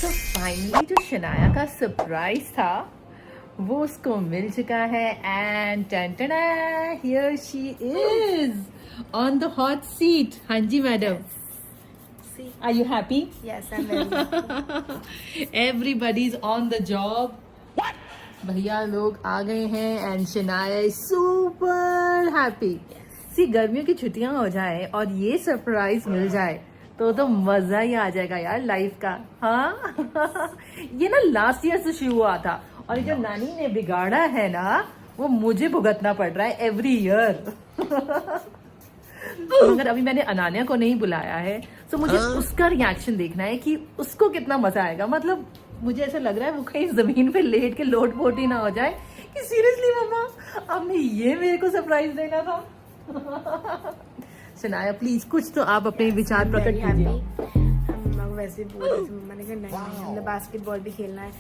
तो फाइनली जो शनाया का सरप्राइज था वो उसको मिल चुका है and turn here she is on the hot seat. हाँ जी madam, are you happy? Yes, I'm very happy. Everybody is on the job. भैया लोग आ गए हैं and Shanaya is super happy. See गर्मियों की छुट्टियां हो जाए और ये सरप्राइज मिल जाए तो मजा ही आ जाएगा यार लाइफ का। हाँ ये ना लास्ट ईयर से शुरू हुआ था और ये जो नानी ने बिगाड़ा है ना वो मुझे भुगतना पड़ रहा है एवरी ईयर। मगर अभी मैंने अनान्या को नहीं बुलाया है तो मुझे उसका रिएक्शन देखना है कि उसको कितना मजा आएगा। मतलब मुझे ऐसा लग रहा है वो कहीं जमीन पे लेट के लोट पोट ही ना हो जाए कि सीरियसली मम्मा आपने ये मेरे को सरप्राइज देना था। शनाया प्लीज कुछ तो आप अपने विचार प्रकट कीजिए। हम वैसे बोल रहे थे, मम्मा ने कहा नहीं हमने बास्केटबॉल भी खेलना है,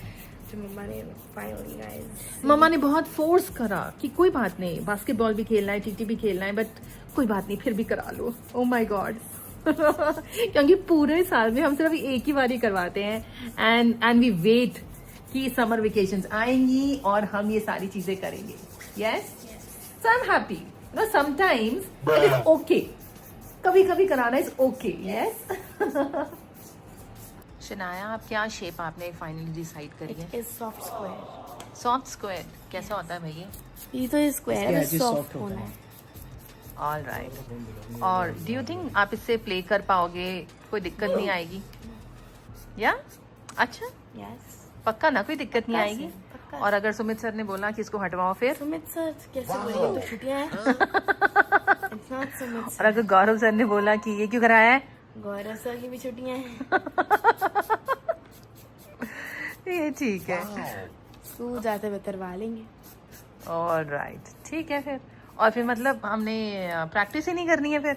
तो मम्मा ने फाइनली गाइस मम्मा ने बहुत फोर्स करा कि कोई बात नहीं बास्केटबॉल भी खेलना है टीटी भी खेलना है बट कोई बात नहीं फिर भी करा लो। ओ माय गॉड क्योंकि पूरे साल में हम सिर्फ एक ही बार ही करवाते हैं एंड वी वेट कि समर वेकेशंस आएंगी और हम ये सारी चीजें करेंगे। Yes so I am happy. Know sometimes it is okay, कभी कभी कराना इज ओके। यस शनाया आप क्या शेप आपने फाइनली डिसाइड करी है? Is soft square. Soft square कैसा होता है भैया? ये तो स्क्वायर है, सॉफ्ट होना है। All right. और डू यू थिंक आप इससे प्ले कर पाओगे? कोई दिक्कत नहीं आएगी या? अच्छा यस पक्का ना, कोई दिक्कत नहीं पक्का आएगी? से, पक्का और अगर सुमित सर ने बोला कि इसको हटवाओ फिर? सुमित सर कैसे बोलेंगे, तो छुट्टियां हैं। It's not सुमित और सर। अगर गौरव सर ने बोला कि ये क्यों कराया है? गौरव सर की भी छुट्टियां हैं। ये ठीक है। स्कूल जाते हुए करवा लेंगे। ऑल राइट ठीक है फिर। और फिर मतलब हमने प्रैक्टिस ही नहीं करनी है फिर?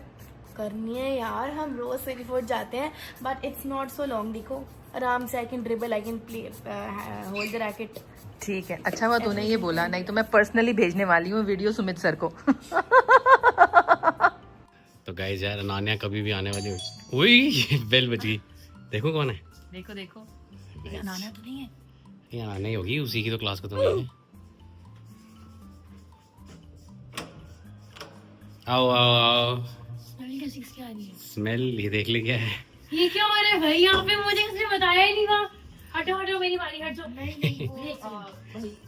करनी है यार, हम रोज 24 जाते हैं but it's not so long. देखो आराम से I can dribble, I can play hold the racket. ठीक है, अच्छा हुआ तूने ये बोला, नहीं तो मैं पर्सनली भेजने वाली हूँ वीडियो सुमित सर को। तो गाइस यार अनान्या कभी भी आने वाली हुई बेल बज गई। देखो कौन है? देखो देखो अनान्या तो नहीं है? ये अनान्या ही होगी, उसी की तो क्लास खत्म हुई है। आओ आओ आओ। स्मेल ये देख ले क्या है। ये क्या हो रहा है भाई यहाँ पे? मुझे किसी ने बताया ही नहीं था। हटो हटो मेरी बारी, हट जाओ।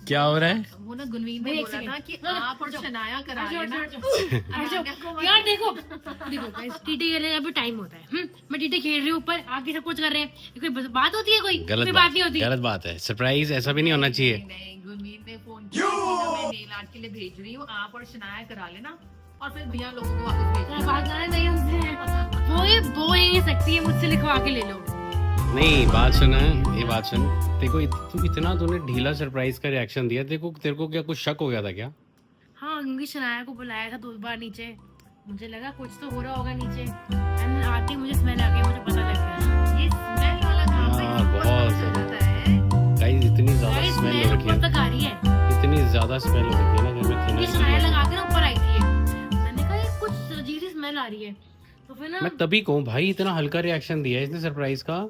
क्या हो रहा है? वो ना गुनवीन ने बोला था कि आप और शनाया करा लेना। यार देखो देखो guys, टीटी खेलने का भी टाइम होता है। मैं टीटी खेल रही हूँ ऊपर, आगे सब कुछ कर रहे हैं। कोई बात होती है? कोई बात नहीं होती। गलत बात है। सरप्राइज ऐसा भी नहीं होना चाहिए। नहीं गुनवीन ने फोन किया मैं नेल आर्ट के लिए भेज रही हूँ, आप और शनाया करा लेना और फिर भैया लोगों को वापस भेज देना। बात करना नहीं हमसे, वो नहीं सकती है, मुझसे लिखवा के ले लो। नहीं बात सुना है, ये बात सुन। देखो तू इतना तूने ढीला सरप्राइज का रिएक्शन दिया। तेरे को क्या कुछ शक हो गया था क्या? हाँ क्योंकि शनाया को बुलाया था 2 बार नीचे, मुझे लगा कुछ तो हो रहा होगा नीचे। एंड आती मुझे स्मेल आ गई, मुझे पता लग गया ये स्मेल वाला काम है। हाँ, बहुत होता है गाइस, इतनी ज्यादा स्मेल हो रखी है, तक आ रही है। इतनी ज्यादा स्मेल हो रखी है ना घर में। ये छाया लगा के ना ऊपर आई थी, मैंने कहा ये कुछ अजीब सी स्मेल आ रही है। तो फिर ना मैं तभी कहूँ भाई इतना हल्का रिएक्शन दिया है इसने सरप्राइज का।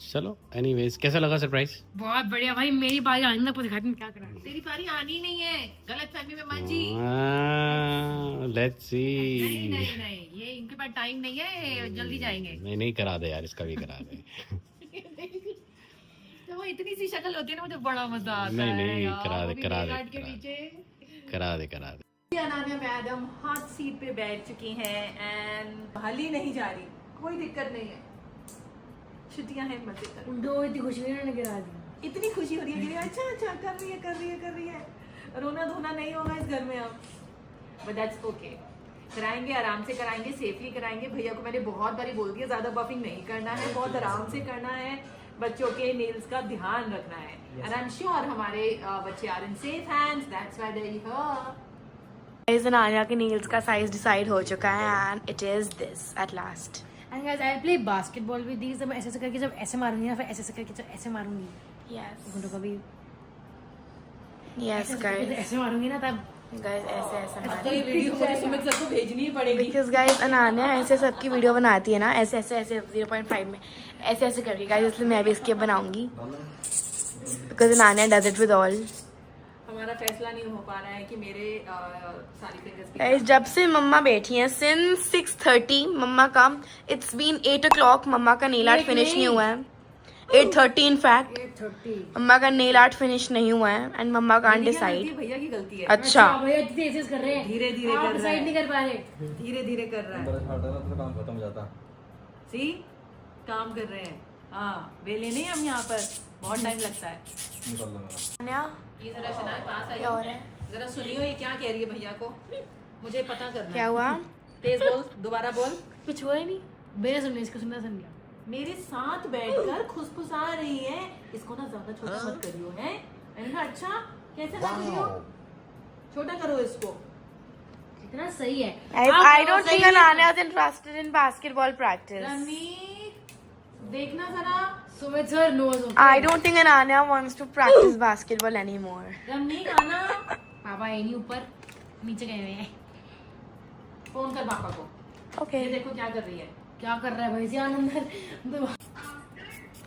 चलो एनीवेज, कैसा लगा सरप्राइज? बहुत बढ़िया भाई, मेरी बारी आने तक दिखाती हूँ क्या करा। तेरी बारी आनी नहीं है, गलत फहमी में मत जी। Let's see. नहीं नहीं नहीं, ये इनके पास टाइम नहीं है, जल्दी जाएंगे। नहीं करा दे यार, इसका भी करा दे। तो वो इतनी सी शक्ल होती है ना, मुझे बड़ा मजा आता है। नहीं यार, करा वो दे भी करा नेल आर्ट के दे पीछे। करा दे। अनान्या मैडम हॉट सीट पे बैठ चुकी हैं एंड हाली नहीं जा रही, कोई दिक्कत नहीं है, छुट्टियां हैं, मजे करो। दो इतनी खुशी ने गिरा दी। इतनी खुशी हो रही है कि अच्छा अच्छा कर रही है। रोना धोना नहीं होगा इस घर में अब, बट दैट्स ओके। कराएंगे, आराम से कराएंगे, सेफली कराएंगे। भैया को मैंने बहुत बारी बोल दिया ज्यादा बफिंग नहीं करना है, बहुत आराम से करना है, बच्चों के नेल्स का ध्यान रखना है। एंड आई एम श्योर हमारे बच्चे are in safe hands, that's why they are here. Guys Ananya के नेल्स का साइज डिसाइड हो चुका है and it is this at last. And guys I play basketball with these. जब ऐसे करके जब ऐसे मारूंगी ना, फिर ऐसे करके जब ऐसे मारूंगी। यस कभी यस गाइस, ऐसे मारूंगी ना तब गाइस ऐसे तो ये वीडियो मुझे सुमित सर को भेजनी ही पड़ेगी। बिकॉज गाइस अनान्या ऐसे सबकी वीडियो बनाती है ना, ऐसे 0.5 में ऐसे ऐसे करके गाइस, इसलिए मैं भी इसके बनाऊंगी because Nana does it with all. हमारा फैसला नहीं हो पा रहा है कि मेरे सारी फिंगर्स गाइस जब से मम्मा बैठी हैं सिंस 6:30 मम्मा का, इट्स बीन 8 o'clock, मम्मा का नेल आर्ट फिनिश नहीं हुआ है। 8:30 इन फैक्ट 8:30 मम्मा का नेल आर्ट फिनिश नहीं हुआ है एंड मम्मा कांट डिसाइड। भैया की गलती है। अच्छा भैया इतनी ऐसे कर रहे हैं, धीरे धीरे आप कर रहा डिसाइड है, नहीं कर पा रहे। धीरे धीरे कर रहा है। काम खत्म हो जाता। सी काम कर रहे हैं। हाँ वेले नहीं हम यहाँ पर, बहुत टाइम लगता है। निकल लो मेरा। ये जरा शनाए पास क्या हो रहा आइए, है? जरा सुनियो ये क्या कह रही है भैया को, मुझे पता करना क्या है। हुआ? तेज बोल, दोबारा बोल। कुछ हुआ ही नहीं, मेरे सुनने इसको सुनना सुन गया। मेरे साथ बैठकर खुसफुसा रही है, इसको ना ज्यादा छोटा मत करियो है। मैंने कहा अच्छा कैसे ना करियो, छोटा करो इसको। इतना सही है। I don't think Ananya is interested in basketball practice. Ramik देखना जरा, Sumit sir knows I don't think Ananya wants to practice basketball anymore. Ramik आना, पापा है नहीं, ऊपर नीचे गए हुए हैं। फोन कर पापा को। Okay. ये देखो क्या कर रही है। क्या कर रहा है भाई सियान अंदर?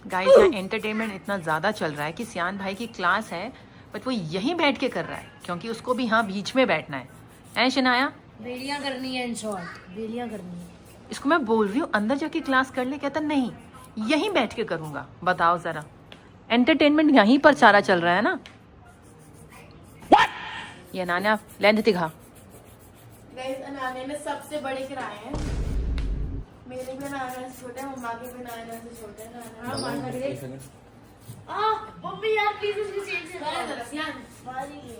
गाइस यहाँ एंटरटेनमेंट इतना ज़्यादा चल रहा है कि सियान भाई की क्लास है बट वो यहीं बैठ के कर रहा है क्योंकि उसको भी यहाँ बीच में बैठना है। ऐ शनाया, बेलियां करनी है, इन शॉर्ट बेलियां करनी है। इसको मैं बोल रही हूँ अंदर जाके क्लास कर ले, कहता नहीं यहीं बैठ के करूँगा। बताओ ज़रा, एंटरटेनमेंट यहीं पर सारा चल रहा है ना। ये नाना लेंथ दिखा। Guys, Ananya ने सबसे बड़े कराए हैं। मेरे भी नाना से छोटे, मम्मा के भी नाना से छोटे। नाना मारना दे। एक सेकंड। मम्मी यार प्लीज इसको चेंज कर दो। सियान मारी है।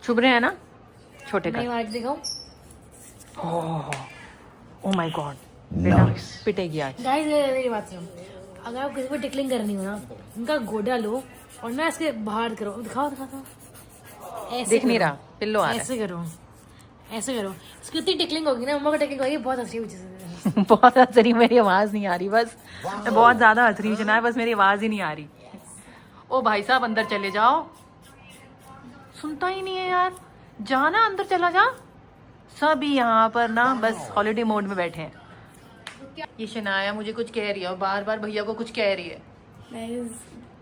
छुप रहे हैं ना छोटे मैं का। वाइट दिखाऊं? ओह माय गॉड, बेटा पिटेगी आज। गाइस मेरी बात सुनो, अगर आप किसी को टिकलिंग करनी हो ना, उनका गोडा लो और ना इसके बाहर करो। दिखाओ दिखाओ, ऐसे देख नहीं करो। रहा, पिल्लो आ रहा ऐसे करो, ऐसे करो। इसकी इतनी टिकलिंग होगी ना, मम्मा को टिकलिंग होगी, बहुत अच्छी हुई। है। बहुत हंस रही, मेरी आवाज़ नहीं आ रही, बस मैं बहुत ज़्यादा हंस रही हूँ शनाया, बस मेरी आवाज़ ही नहीं आ रही। ओ भाई साहब अंदर चले जाओ, सुनता ही नहीं है यार, जाना अंदर चला जा। सभी यहाँ पर ना बस हॉलिडे मोड में बैठे हैं। ये शनाया मुझे कुछ कह रही है और बार बार भैया को कुछ कह रही है। Guys,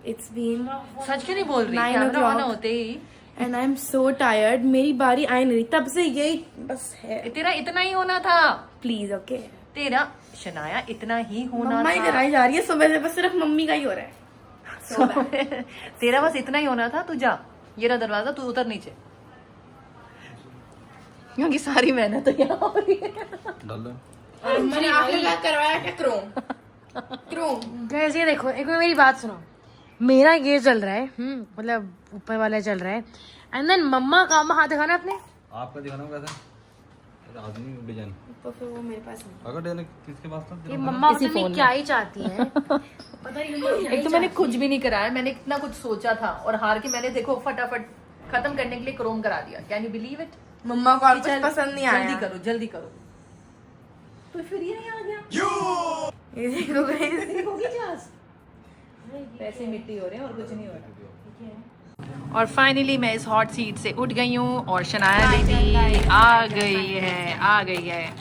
it's been सच क्यों नहीं बोल रही? 9 कैमरा ऑन o'clock. होते ही and I'm so tired. मेरी बारी आई नहीं रही, तब से यही बस है। तेरा इतना ही होना था। Please okay. तेरा शनाया इतना ही होना मम्मा ही था। कराई जा रही है सुबह से, बस सिर्फ मम्मी का ही हो रहा है। तेरा बस इतना ही होना था। तू जा, ये रहा दरवाजा, तू उतर नीचे, क्योंकि सारी मेहनत तो यहाँ हो रही है। डाल दो। मैंने आखिरकार करवाया क्या? क्रोम। गाइस ये देखो, एक बार मेरी बात सुनो। मेरा ये चल रहा है, मतलब ऊपर वाला चल रहा है, एंड देन मम्मा का हाथ दिखाना अपने। आपका दिखाना कैसा? आदमी डिजाइन। तो फिर वो मेरे पास नहीं। अगर डिजाइन किसके पास था? ये मम्मा पता नहीं क्या ही चाहती है। पता नहीं मम्मा क्या एक तो मैंने कुछ भी नहीं कराया, मैंने इतना कुछ सोचा था और हार के मैंने देखो फटाफट खत्म करने के लिए क्रोम करा दिया। Can you believe it? मम्मा को और कुछ पसंद नहीं आया। जल्दी करो जल्दी करो। तो फिर ये नहीं आ गया। ये देखो guys। होगी जास, पैसे मिट्टी हो रहे हैं और कुछ नहीं हो रहा। और फाइनली मैं इस हॉट सीट से उठ गई हूँ और शनाया दीदी आ गई है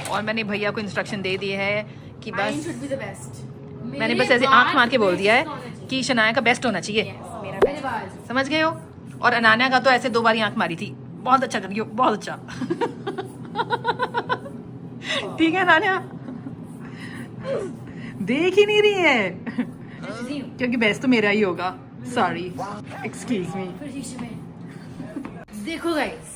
और मैंने भैया को इंस्ट्रक्शन दे दी है कि Mine बस should be the best. मैंने बस ऐसे आंख मार के बोल दिया है कि शनाया का बेस्ट होना चाहिए। मेरा best. समझ गए हो? और अनान्या का तो ऐसे 2 बार आंख मारी थी। बहुत अच्छा करियो, बहुत अच्छा। ठीक है अनान्या, देख ही नहीं रही है क्योंकि बेस्ट तो मेरा ही होगा। Sorry, excuse me. फिर शीशे में देखो guys,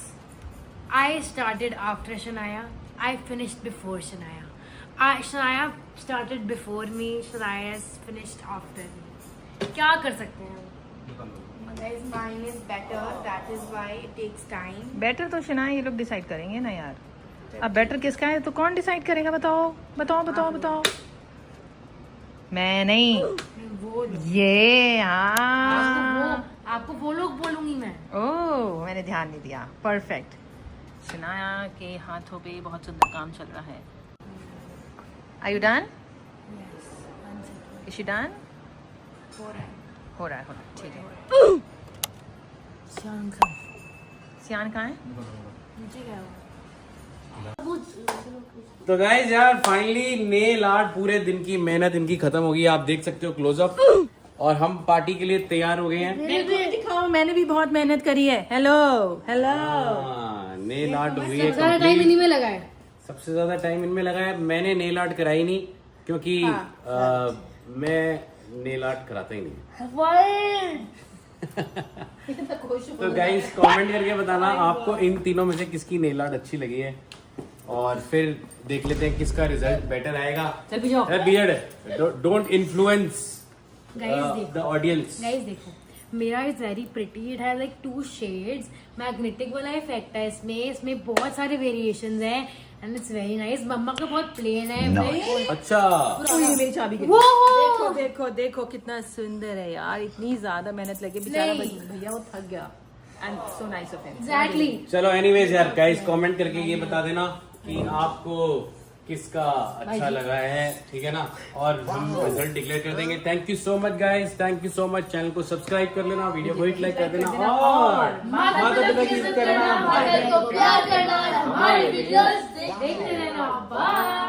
I started after Shanaya, I finished before Shanaya, Shanaya started before me, Shanaya finished after me. क्या कर सकते हैं? Guys, mine is better. That is why it takes time. Better तो शनाया ये लोग डिसाइड करेंगे ना यार। अब बेटर किसका है तो कौन डिसाइड करेगा? बताओ बताओ बताओ बताओ। मैं नहीं, वो ये हाँ। आपको वो लोग बोलूंगी मैं। ओह मैंने ध्यान नहीं दिया। परफेक्ट। शनाया के हाथों पे बहुत सुंदर काम चल रहा है। Are you done? Is she done? हो रहा है, ठीक है। शान का सियान कहाँ है? नीचे गया वो। तो गाइस यार फाइनली नेल आर्ट पूरे दिन की मेहनत इनकी खत्म हो गई, आप देख सकते हो क्लोजअप। और हम पार्टी के लिए तैयार हो गए हैं। दिखाओ, मैंने भी बहुत मेहनत करी है। Hello hello. नेल आर्ट हुई है सारा टाइम इन्हीं में लगा है। सबसे ज्यादा टाइम इनमें लगा है। मैंने नेल आर्ट कराई नहीं क्योंकि मैं नेल आर्ट कराता ही नहीं। तो गाइस कमेंट करके बताना आपको इन तीनों में से किसकी नेल आर्ट अच्छी लगी है, और फिर देख लेते हैं किसका रिजल्ट बेटर आएगा। चल भी जाओ। Beard don't influence guys the audience. Guys देखो, मेरा is very pretty, it has like 2 shades, magnetic वाला इफेक्ट है इसमें बहुत सारे वेरिएशंस हैं एंड इट्स वेरी नाइस। मम्मा का बहुत प्लेन है। अच्छा ये मेरी चाबी गिरी। वो देखो देखो देखो कितना सुंदर है यार, इतनी ज्यादा मेहनत लगी बेचारा नहीं। भैया वो थक गया। And so nice of him. Exactly. चलो एनीवेज यार गाइस कमेंट करके ये बता देना कि आपको किसका अच्छा लगा है, ठीक है ना, और हम रिजल्ट डिक्लेयर कर देंगे। Thank you so much guys, thank you so much. Channel को सब्सक्राइब कर लेना, वीडियो को हिट लाइक कर देना और माता पिता की इज्जत करना, प्यार करना, हमारे वीडियोस देखते रहना। बाय।